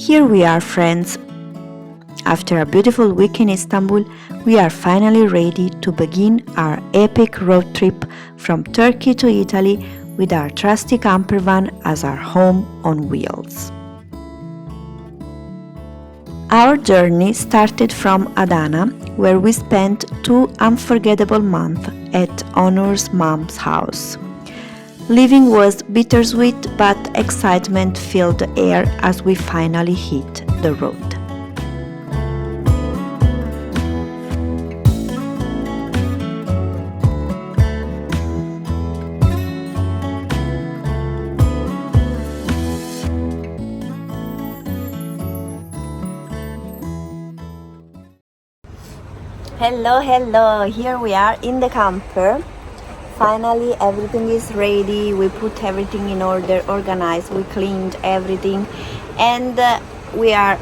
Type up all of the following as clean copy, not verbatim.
Here we are, friends. After a beautiful week in Istanbul, we are finally ready to begin our epic road trip from Turkey to Italy with our trusty camper van as our home on wheels. Our journey started from Adana, where we spent 2 unforgettable months at Onur's mom's house. Leaving was bittersweet, but excitement filled the air as we finally hit the road. Hello, here we are in the camper. Finally everything is ready, we put everything in order, organized, we cleaned everything, and we are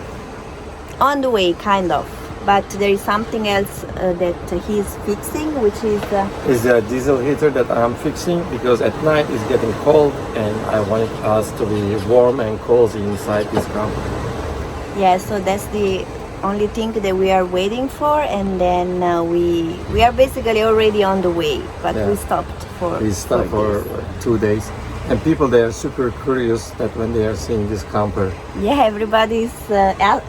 on the way, kind of. But there is something else that he's fixing, which is a diesel heater that I'm fixing because at night it's getting cold and I want us to be warm and cozy inside this camper. Yeah, so that's the only thing that we are waiting for, and then we are basically already on the way, but Yeah. we stopped for 2 days, and people, they are super curious that when they are seeing this camper. Yeah, everybody's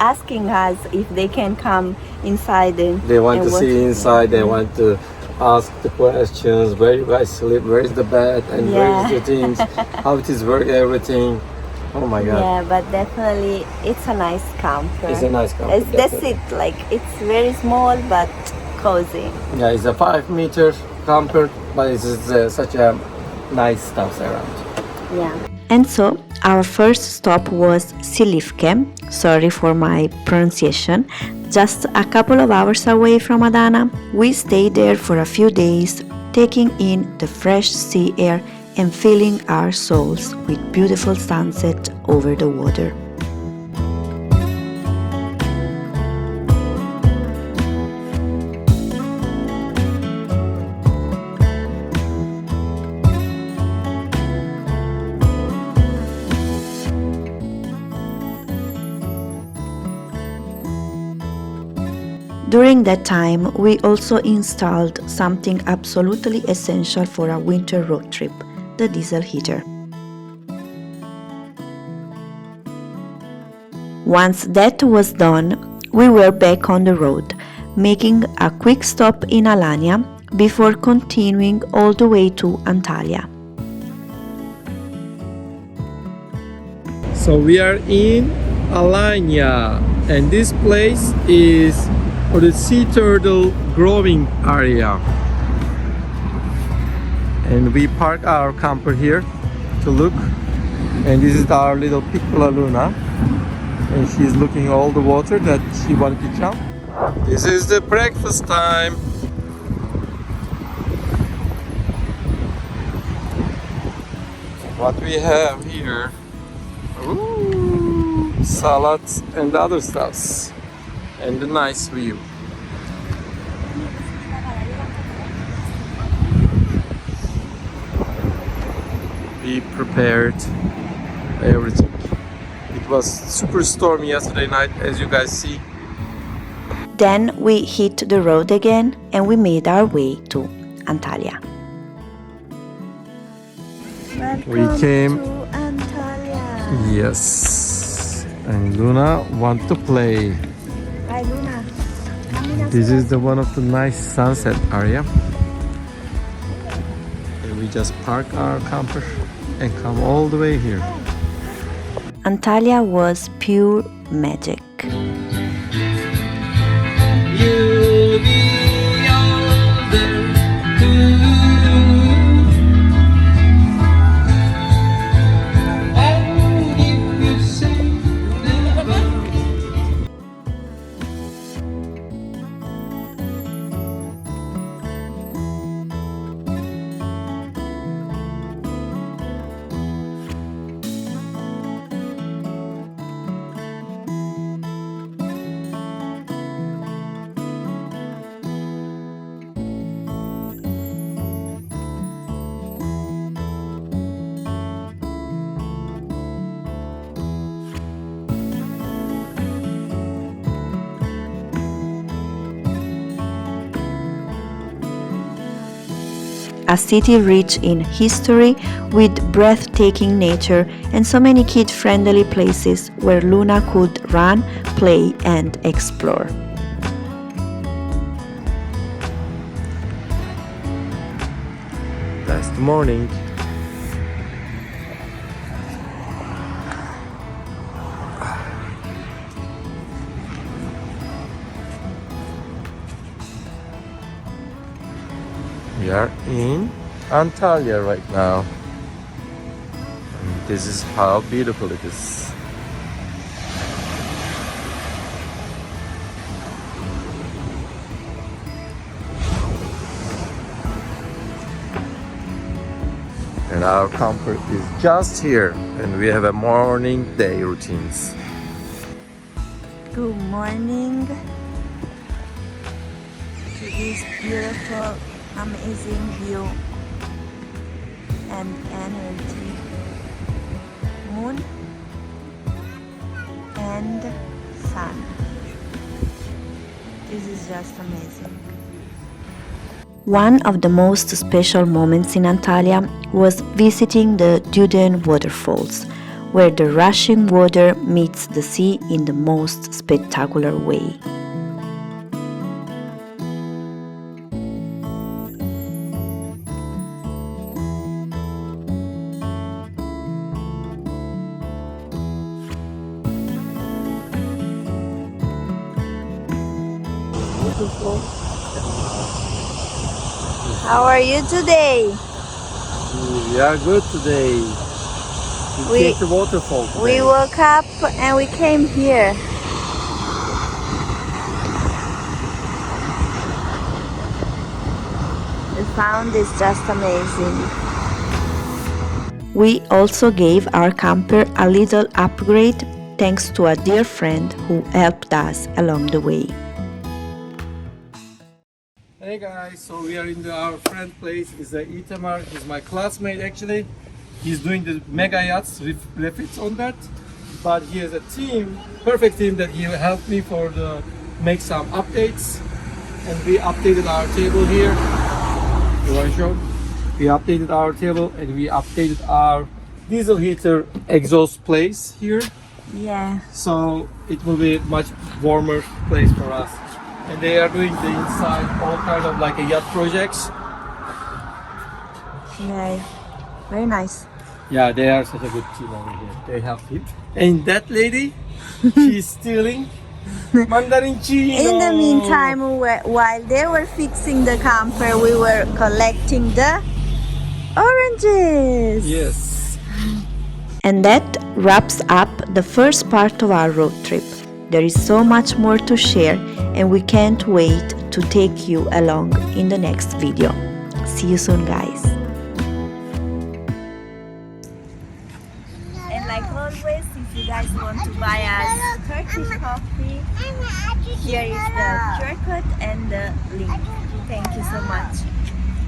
asking us if they can come inside and They want to watch see it. inside, they want to ask the questions, where you guys sleep, where is the bed, and where is the things, how it is work, everything. Oh my god. Yeah, but definitely it's a nice camper. It's a nice camper. That's it, like it's very small but cozy. Yeah, it's a 5-meter camper, but it's such a nice stuff around. Yeah. And so our first stop was Silifke, sorry for my pronunciation, just a couple of hours away from Adana. We stayed there for a few days, taking in the fresh sea air and filling our souls with beautiful sunset over the water. During that time, we also installed something absolutely essential for a winter road trip, the diesel heater. Once that was done, we were back on the road, making a quick stop in Alanya before continuing all the way to Antalya. So we are in Alanya, and this place is for the sea turtle growing area. And we park our camper here to look, and this is our little piccola Luna, and she's looking all the water that she wanted to jump. This is the breakfast time. What we have here, ooh, salads and other stuffs, and a nice view. We prepared everything. It was super stormy yesterday night, as you guys see. Then we hit the road again and we made our way to Antalya. We came to Antalya. Yes, and Luna want to play. Hi Luna. This is the one of the nice sunset area. And we just park our camper and come all the way here. Antalya was pure magic. a city rich in history with breathtaking nature and so many kid-friendly places where Luna could run, play and explore. Last morning. We are in Antalya right now. And this is how beautiful it is. And our camper is just here, and we have a morning day routines. Good morning to this beautiful, amazing view and energy. Moon and sun. This is just amazing. One of the most special moments in Antalya was visiting the Düden Waterfalls, where the rushing water meets the sea in the most spectacular way. How are you today? We are good today. We take the waterfall today. We woke up and we came here. The sound is just amazing. We also gave our camper a little upgrade thanks to a dear friend who helped us along the way. Hey guys, so we are in our friend place. It's Itamar. He's my classmate actually. He's doing the mega yachts refits on that. But he has a team, perfect team that he helped me for make some updates. And we updated our table here. You want to show? We updated our table and we updated our diesel heater exhaust place here. Yeah. So it will be much warmer place for us. And they are doing the inside all kind of like a yacht projects. Yeah, very nice. Yeah, they are such a good team over here. They help you. And that lady, she's stealing Mandarinchino. In the meantime, while they were fixing the camper, we were collecting the oranges. Yes. And that wraps up the first part of our road trip. There is so much more to share and we can't wait to take you along in the next video. See you soon, guys. And like always, if you guys want to buy us Turkish coffee, here is the QR code and the link. Thank you so much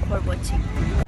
for watching.